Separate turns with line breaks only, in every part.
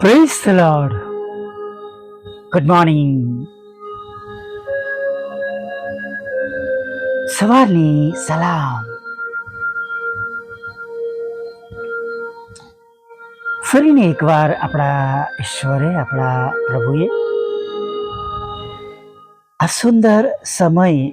Praise the lord. Good morning. સવારની સલામ. ફરીને એકવાર આપણા ઈશ્વરે, આપણા પ્રભુએ આ સુંદર સમય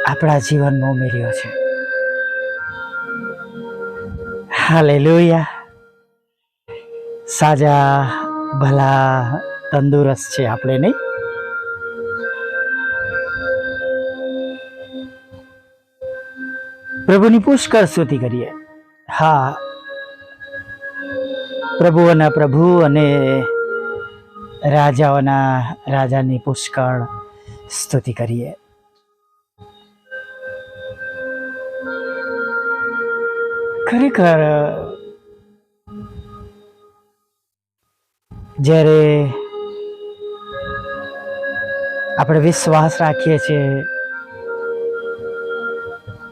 આપણા જીવનમાં ઉમેર્યો છે. હાલેલુયા. સાજા ભલા તંદુરસ્ત છે આપણે, નહીં? પ્રભુની પુષ્કળ સ્તુતિ કરીએ. હા, પ્રભુઓના પ્રભુ અને રાજાઓના રાજાની પુષ્કળ સ્તુતિ કરીએ. ખરેખર જ્યારે આપણે વિશ્વાસ રાખીએ છીએ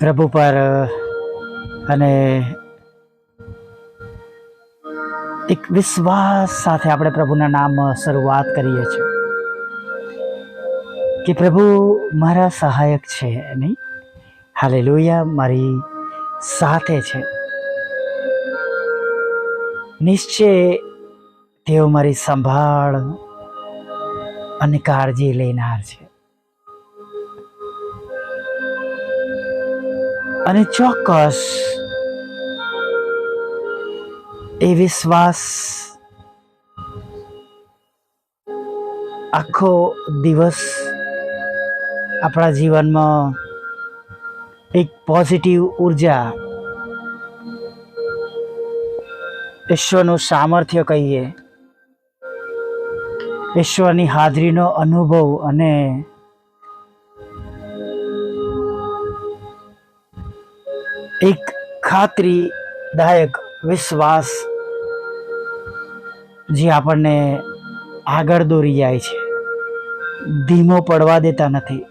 પ્રભુ પર અને એક વિશ્વાસ સાથે આપણે પ્રભુના નામમાં શરૂઆત કરીએ છીએ કે પ્રભુ મારા સહાયક છે, નહીં? હાલેલુયા. મારી સાથે છે. નિશ્ચય તેઓ મારી સંભાળ અને કાળજી લેનાર છે. અને ચોક્કસ એ વિશ્વાસ આખો દિવસ આપણા જીવનમાં એક પોઝિટિવ ઉર્જા, ઈશ્વરનું સામર્થ્ય કહીએ, ઈશ્વરની હાજરીનો અનુભવ અને એક ખાતરીદાયક વિશ્વાસ જે આપણને આગળ દોરી જાય છે, ધીમો પડવા દેતા નથી,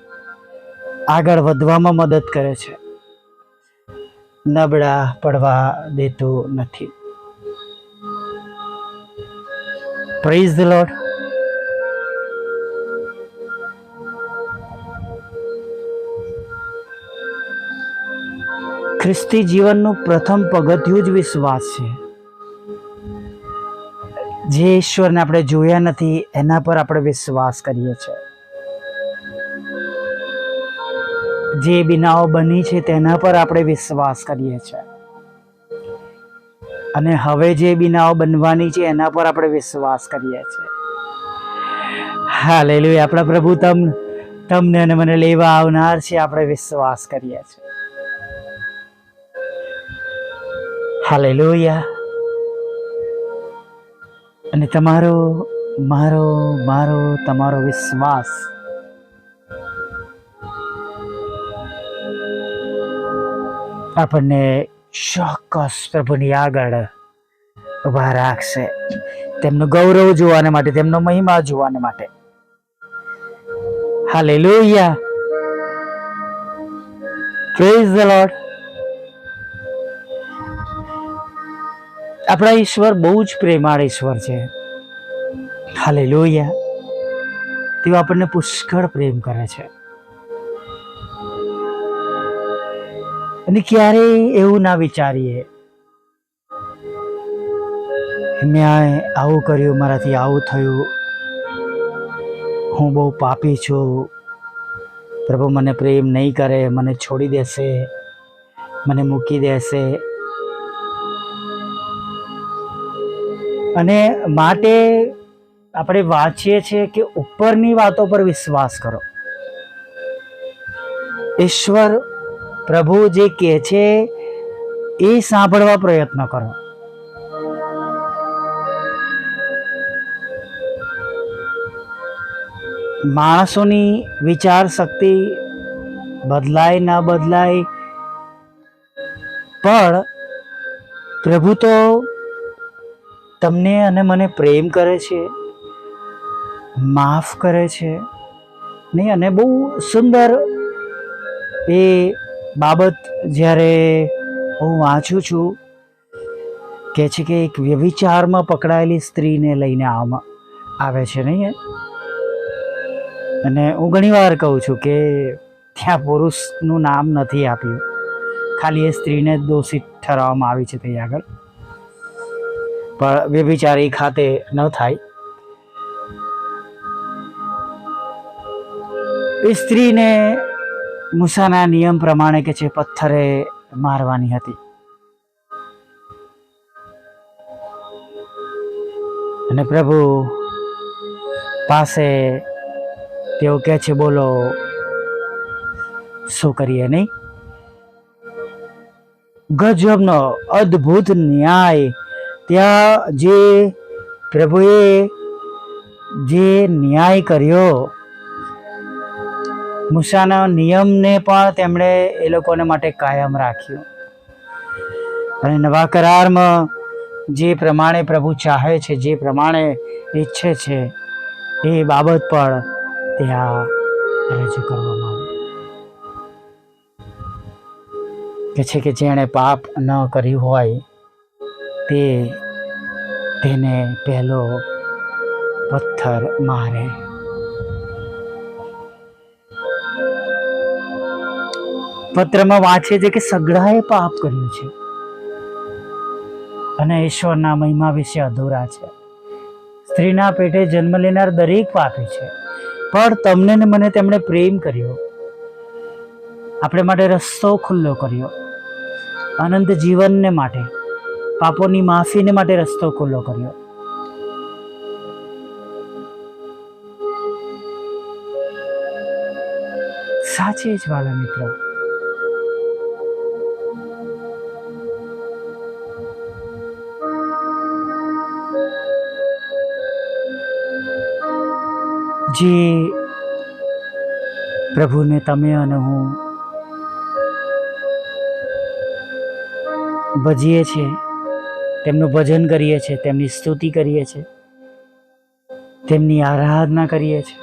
આગળ વધવામાં મદદ કરે છે, નબળા પડવા દેતું નથી. Praise the lord. ખ્રિસ્તી જીવનનું પ્રથમ પગથિયું જ વિશ્વાસ છે. જે ઈશ્વરને આપણે જોયા નથી એના પર આપણે વિશ્વાસ કરીએ છીએ. જે બીનાઓ બની છે તેના પર આપણે વિશ્વાસ કરીએ છીએ. અને હવે જે બીનાઓ બનવાની છે એના પર આપણે વિશ્વાસ કરીએ છીએ. હાલેલુયા. આપણા પ્રભુ તમને અને મને લેવા આવનાર છે, આપણે વિશ્વાસ કરીએ છીએ. હાલેલુયા. અને તમારો, મારો, તમારો વિશ્વાસ આપણને ચોક્કસ પ્રભુની આગળ ઉભા રાખશે, તેમનું ગૌરવ જોવાને માટે, તેમનો મહિમા જોવાને માટે. હાલેલુયા. Praise the lord. આપણા ઈશ્વર બહુ જ પ્રેમાળ ઈશ્વર છે. હાલેલુયા. તેઓ આપણને પુષ્કળ પ્રેમ કરે છે. અને ક્યારેય એવું ના વિચારીએ મેં આવું કર્યું, મારાથી આવું થયું, હું બહુ પાપી છું, પ્રભુ મને પ્રેમ નહીં કરે, મને છોડી દેશે, મને મૂકી દેશે. અને માટે આપણે વાંચીએ છીએ કે ઉપરની વાતો પર વિશ્વાસ કરો. ઈશ્વર પ્રભુ જે કહે છે એ સાંભળવા પ્રયત્ન કરો. માણસોની વિચાર શક્તિ બદલાય ના બદલાય, પણ પ્રભુ તો તમને અને મને પ્રેમ કરે છે, માફ કરે છે, નહીં? અને બહુ સુંદર એ બાબત જ્યારે હું વાંચું છું કહે છે કે એક વ્યભિચારમાં પકડાયેલી સ્ત્રીને લઈને આવે છે નહીં. અને હું ઘણીવાર કહું છું કે ત્યાં પુરુષનું નામ નથી આપ્યું, ખાલી એ સ્ત્રીને દોષિત ઠરાવવામાં આવી છે ત્યાં આગળ. પણ વ્યભિચારી ખાતે ન થાય. એ સ્ત્રીને મૂસાના નિયમ પ્રમાણે કે છે પથ્થરે મારવાની હતી. અને પ્રભુ પાસે તેઓ કહે છે બોલો શું કરીએ. નહીં, ગજબનો અદ્ભુત ન્યાય ત્યાં જે પ્રભુએ જે ન્યાય કર્યો, મૂસાના નિયમને પણ તેમણે એ લોકોને માટે કાયમ રાખ્યો. અને નવા કરારમાં જે પ્રમાણે પ્રભુ ચાહે છે, જે પ્રમાણે ઈચ્છે છે, એ બાબત પણ ત્યાં રજૂ કરવામાં આવે. કે છે કે જેણે પાપ ન કર્યું હોય તેને પહેલો પથ્થર મારે. પત્રમાં વાંચે છે કે સગડાએ પાપ કર્યું છે અને ઈશ્વરના મહિમા વિશે અધૂરા છે. સ્ત્રીના પેટે જન્મ લેનાર દરેક પાપી છે, પણ તમને ને મને તેમણે પ્રેમ કર્યો, આપણે માટે રસ્તો ખુલ્લો કર્યો, અનંત જીવનને માટે, પાપોની માફીને માટે રસ્તો ખુલ્લો કર્યો. સાચે જ વાલા મિત્રો, જે પ્રભુને તમે અને હું ભજીએ છીએ, તેમનું ભજન કરીએ છીએ, તેમની સ્તુતિ કરીએ છીએ, તેમની આરાધના કરીએ છીએ,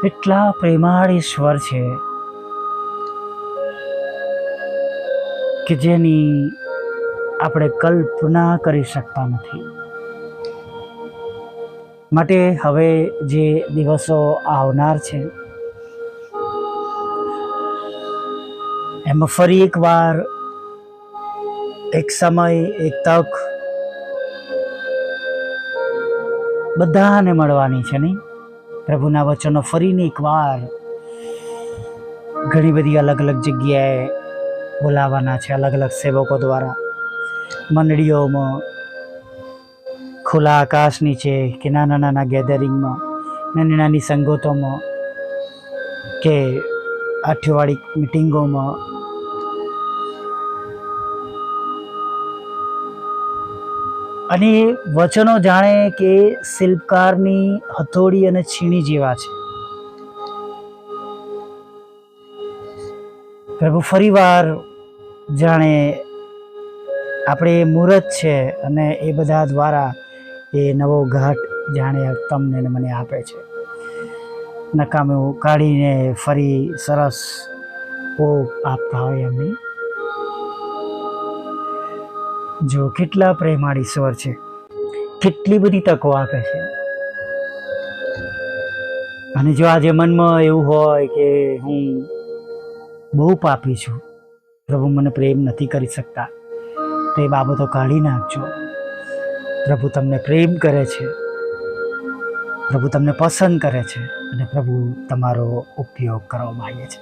એટલા પ્રેમાળ ઈશ્વર છે કે જેની આપણે કલ્પના કરી શકતા નથી. માટે હવે જે દિવસો આવનાર છે એમાં ફરી એકવાર એક સમય, એક તક બધાને મળવાની છે. નહીં, પ્રભુના વચનો ફરીને એકવાર ઘણી બધી અલગ અલગ જગ્યાએ બોલાવાના છે, અલગ અલગ સેવકો દ્વારા, મંડળીઓમાં, ખુલ્લા આકાશ નીચે, કે નાના નાના ગેધરિંગમાં, નાની નાની સંગતોમાં, કે અઠવાડિક મિટિંગોમાં. અને વચનો જાણે કે શિલ્પકારની હથોડી અને છીણી જેવા છે. પ્રભુ ફરીવાર જાણે આપણે મૂર્ત છે અને એ બધા દ્વારા એ નવો ઘાટ જાણે તમને ને મને આપે છે. નકામું કાઢીને ફરી સરસ ઓપ આપતા હોય એમની. જો કેટલા પ્રેમાળ ઈશ્વર છે, કેટલી બધી તકો આપે છે. અને જો આજે મનમાં એવું હોય કે હું બહુ પાપી છું, પ્રભુ મને પ્રેમ નથી કરી શકતા, તો એ બાબતો કાઢી નાખજો. પ્રભુ તમને પ્રેમ કરે છે, પ્રભુ તમને પસંદ કરે છે અને પ્રભુ તમારો ઉપયોગ કરવા માંગે છે.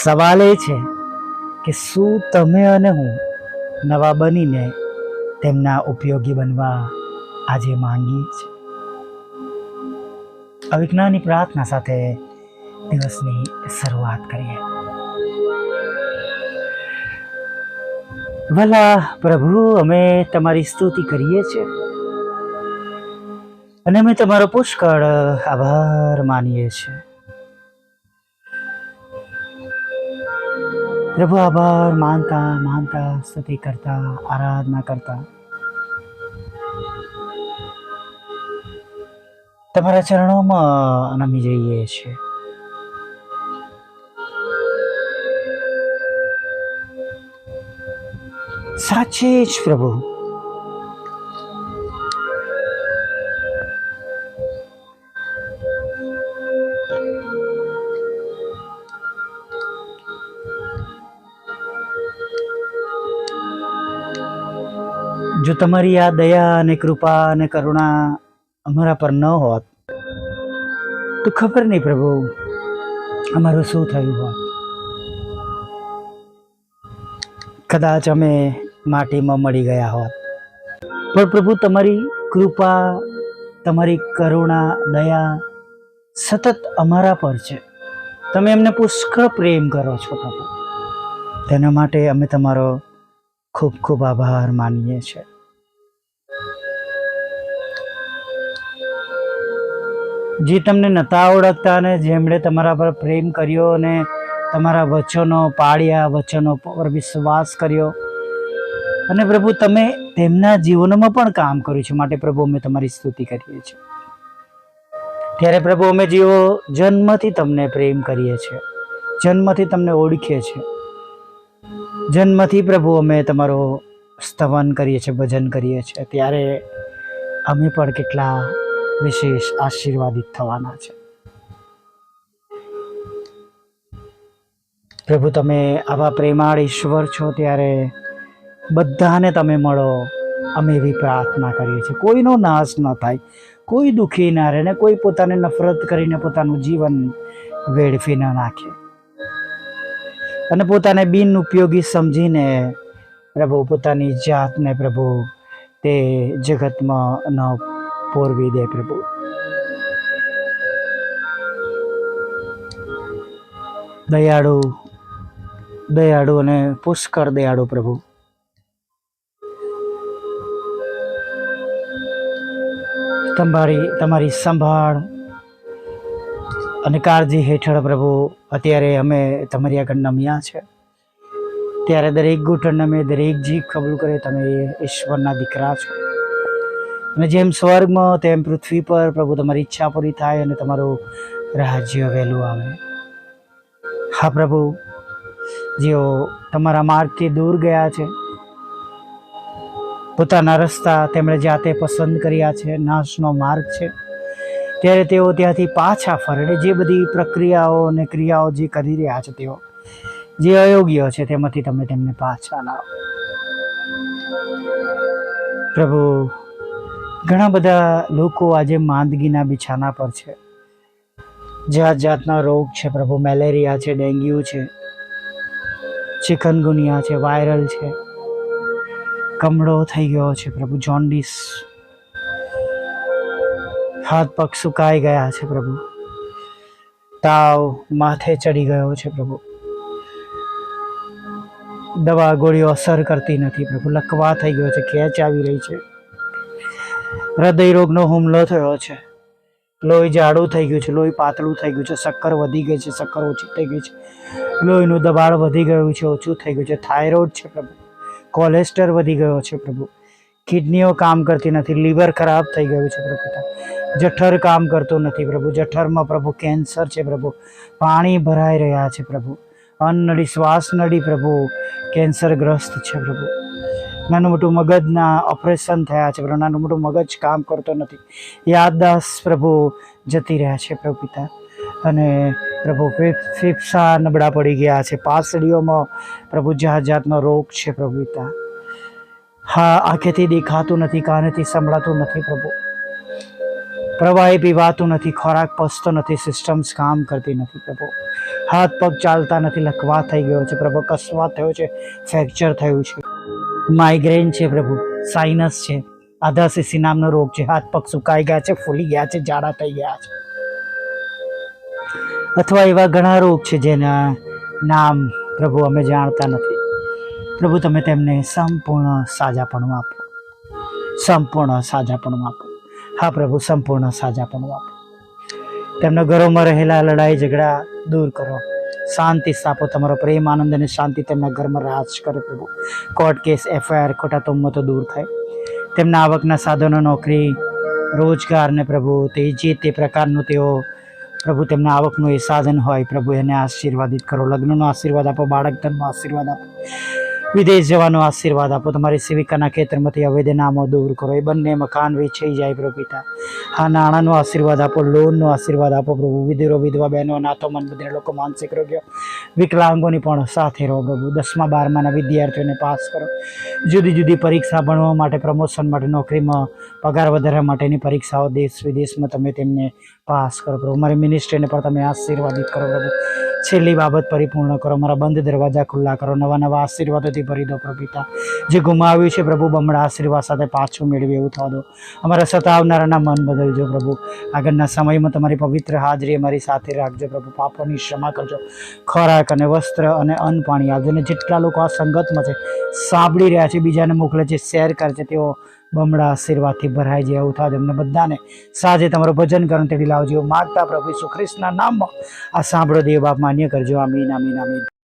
સવાલ એ છે કે શું તમે અને હું નવા બનીને તેમના ઉપયોગી બનવા આજે માંગીએ છીએ? અવિજ્ઞાની પ્રાર્થના સાથે દિવસની શરૂઆત કરીએ. ભલા પ્રભુ, અમે તમારી સ્તુતિ કરીએ છીએ અને અમે તમારો પુષ્કળ આભાર માનીએ છીએ. પ્રભુ, આભાર માનતા માનતા, સ્તુતિ કરતા, આરાધના કરતા તમારા ચરણોમાં નમી જઈએ છીએ. સાચે જ પ્રભુ જો તમારી આ દયા અને કૃપા અને કરુણા અમારા પર ન હોત તો ખબર નહીં પ્રભુ અમારું શું થયું હોત. કદાચ અમે માટીમાં મળી ગયા હોત. પણ પ્રભુ તમારી કૃપા, તમારી કરુણા, દયા સતત અમારા પર છે. તમે એમને પુષ્કળ પ્રેમ કરો છો પ્રભુ. તેના માટે અમે તમારો ખૂબ ખૂબ આભાર માનીએ છીએ. જે તમને નતા ઓળખતા અને જેમણે તમારા પર પ્રેમ કર્યો અને તમારા વચનો પાળ્યા, વચનો પર વિશ્વાસ કર્યો અને પ્રભુ તમે તેમના જીવનમાં પણ કામ કર્યું છે, માટે પ્રભુ અમે તમારી સ્તુતિ કરીએ છીએ. ત્યારે પ્રભુ અમે જેઓ જન્મથી તમને પ્રેમ કરીએ છીએ, જન્મથી તમને ઓળખીએ છીએ, જન્મથી પ્રભુ અમે તમારો સ્તવન કરીએ છીએ, ભજન કરીએ છીએ, ત્યારે અમે પણ કેટલા વિશેષ આશીર્વાદિત થવાના છે. પ્રભુ તમે આવા પ્રેમાળ ઈશ્વર છો, ત્યારે બધાને તમે મળો અમે એવી પ્રાર્થના કરીએ છીએ. કોઈનો નાશ ન થાય, કોઈ દુઃખી ના રહે ને કોઈ પોતાને નફરત કરીને પોતાનું જીવન વેડફી ન નાખે અને પોતાને બિન ઉપયોગી સમજીને પ્રભુ પોતાની જાતને પ્રભુ તે જગતમાં ન પોરવી દે. પ્રભુ દયાળુ, દયાળુ અને પુષ્કળ દયાળુ પ્રભુ, તમારી સંભાળ અને કાળજી હેઠળ પ્રભુ અત્યારે અમે તમારી આગળ નમ્યા છે. ત્યારે દરેક ઘૂંટણ અમે દરેક જીભ કબૂલ કરે તમે ઈશ્વરના દીકરા છો અને જેમ સ્વર્ગમાં તેમ પૃથ્વી પર પ્રભુ તમારી ઈચ્છા પૂરી થાય અને તમારું રાજ્ય વહેલું આવે. હા પ્રભુ, જેઓ તમારા માર્ગથી દૂર ગયા છે, પોતાના રસ્તા તેમણે જાતે પસંદ કર્યા છે, નાશનો માર્ગ છે, ત્યારે તેઓ ત્યાંથી પાછા ફરે. જે બધી પ્રક્રિયાઓ અને ક્રિયાઓ જે કરી રહ્યા છે, તેઓ જે અયોગ્ય છે તેમાંથી તમે તેમને પાછા લાવો. પ્રભુ ઘણા બધા લોકો આજે માંદગીના બિછાના પર છે, જાત જાતના રોગ છે પ્રભુ, મેલેરિયા છે, ડેન્ગ્યુ છે, ચિકનગુનિયા છે, વાયરલ છે, કમળો થઈ ગયો છે પ્રભુ, જોન્ડિસ, હાથ પગ સુકાઈ ગયા છે પ્રભુ, તાવ માથે ચડી ગયો છે પ્રભુ, દવા ગોળીઓ અસર કરતી નથી પ્રભુ, લકવા થઈ ગયો છે, ખેંચ આવી રહી છે, હૃદય રોગનો હુમલો થયો છે, લોહી જાડું થઈ ગયું છે, લોહી પાતળું થઈ ગયું છે, શક્કર વધી ગઈ છે, શક્કર ઓછી થઈ ગઈ છે, લોહીનું દબાણ વધી ગયું છે, ઓછું થઈ ગયું છે, થાઇરોઇડ છે પ્રભુ, કોલેસ્ટ્રોલ વધી ગયો છે પ્રભુ, કિડનીઓ કામ કરતી નથી, લીવર ખરાબ થઈ ગયું છે પ્રભુ, જઠર કામ કરતું નથી પ્રભુ, જઠરમાં પ્રભુ કેન્સર છે પ્રભુ, પાણી ભરાઈ રહ્યા છે પ્રભુ, અન્નળી, શ્વાસ નળી પ્રભુ કેન્સરગ્રસ્ત છે પ્રભુ, નાનું મોટું મગજના ઓપરેશન થયા છે પ્રભુ, નાનું મોટું મગજ કામ કરતો નથી, યાદદાસ્ત પ્રભુ જતી રહ્યા છે પ્રભુ પિતા, અને પ્રભુ ફેફસા નબળા પડી ગયા છે, પાસળીઓમાં પ્રભુ જાત જાતનો રોગ છે પ્રભુ પિતા. હા, આંખેથી દેખાતું નથી, કાનેથી સંભળાતું નથી પ્રભુ, પ્રવાહી પીવાતું નથી, ખોરાક પચતો નથી, સિસ્ટમ્સ કામ કરતી નથી પ્રભુ, હાથ પગ ચાલતા નથી, લકવા થઈ ગયો છે પ્રભુ, કસવાત થયો છે, ફ્રેક્ચર થયું છે, માઇગ્રેન છે પ્રભુ, સાઇનસ છે, આધાશીસી નામનો રોગ છે, હાથ પગ સુકાઈ ગયા છે, ફૂલી ગયા છે, જાડા થઈ ગયા છે, અથવા એવા ઘણા રોગ છે જેના નામ પ્રભુ અમે જાણતા નથી. પ્રભુ તમે તેમને સંપૂર્ણ સાજાપણું આપો, સંપૂર્ણ સાજાપણું આપો. હા પ્રભુ, સંપૂર્ણ સાજાપણું આપો. તેમના ઘરોમાં રહેલા લડાઈ ઝઘડા દૂર કરો, શાંતિ સ્થાપો, તમારો પ્રેમ, આનંદ અને શાંતિ તેમના ઘરમાં રાજ કરે પ્રભુ. કોર્ટ કેસ, એફઆઈઆર, ખોટા તોમતો દૂર થાય, તેમના આવકના સાધનો, નોકરી, રોજગારને પ્રભુ તે પ્રકારનું તેઓ પ્રભુ તેમના આવકનું એ સાધન હોય પ્રભુ એને આશીર્વાદિત કરો, લગ્નનો આશીર્વાદ આપો, બાળક ધનનો આશીર્વાદ આપો, વિદેશ જવાનો આશીર્વાદ આપો. તમારી સેવિકાના ખેતરમાંથી અવેદનામો દૂર કરો. એ બંને મકાન વેચાઈ જાય પ્રભુ પિતા. હા, નાણાંનો આશીર્વાદ આપો, લોનનો આશીર્વાદ આપો પ્રભુ. વિધવા બહેનો, અનાથો, મનબુદ્ધિના લોકો, માનસિક રોગીઓ, વિકલાંગોની પણ સાથે રહો પ્રભુ. 10મા 12માના વિદ્યાર્થીઓને પાસ કરો. જુદી જુદી પરીક્ષા, ભણવા માટે, પ્રમોશન માટે, નોકરીમાં પગાર વધારવા માટેની પરીક્ષાઓ દેશ વિદેશમાં તમે તેમને પાસ કરો પ્રભુ. મારી મિનિસ્ટ્રીને પણ તમે આશીર્વાદિત કરો પ્રભુ. છેલ્લી બાબત પરિપૂર્ણ કરો. મારા બંધ દરવાજા ખુલ્લા કરો. નવા નવા આશીર્વાદોથી ભરી દો પ્રભુ પિતા. જે ગુમાવ્યું છે પ્રભુ, બમણા આશીર્વાદ સાથે પાછું મેળવી એવું થવા દો. અમારા સતાવનારાના મન બદલજો પ્રભુ. આગળના સમયમાં તમારી પવિત્ર હાજરી અમારી સાથે રાખજો પ્રભુ. પાપોની ક્ષમા કરજો. ખોરાક અને વસ્ત્ર અને અન્ન પાણી આપજો. અને જેટલા લોકો આ સંગતમાં છે, સાંભળી રહ્યા છે, બીજાને મોકલે છે, શેર કરે છે, તેઓ બમણા આશીર્વાદથી ભરાઈ જાય એવું થાય. એમને બધાને સાંજે તમારું ભજન કરો તેડી લાવજો. માગતા પ્રભુ ઈસુ ખ્રિસ્તના નામમાં આ સાંભળો દેવ બાપ માન્ય કરજો. આમીન, આમીન, આમીન.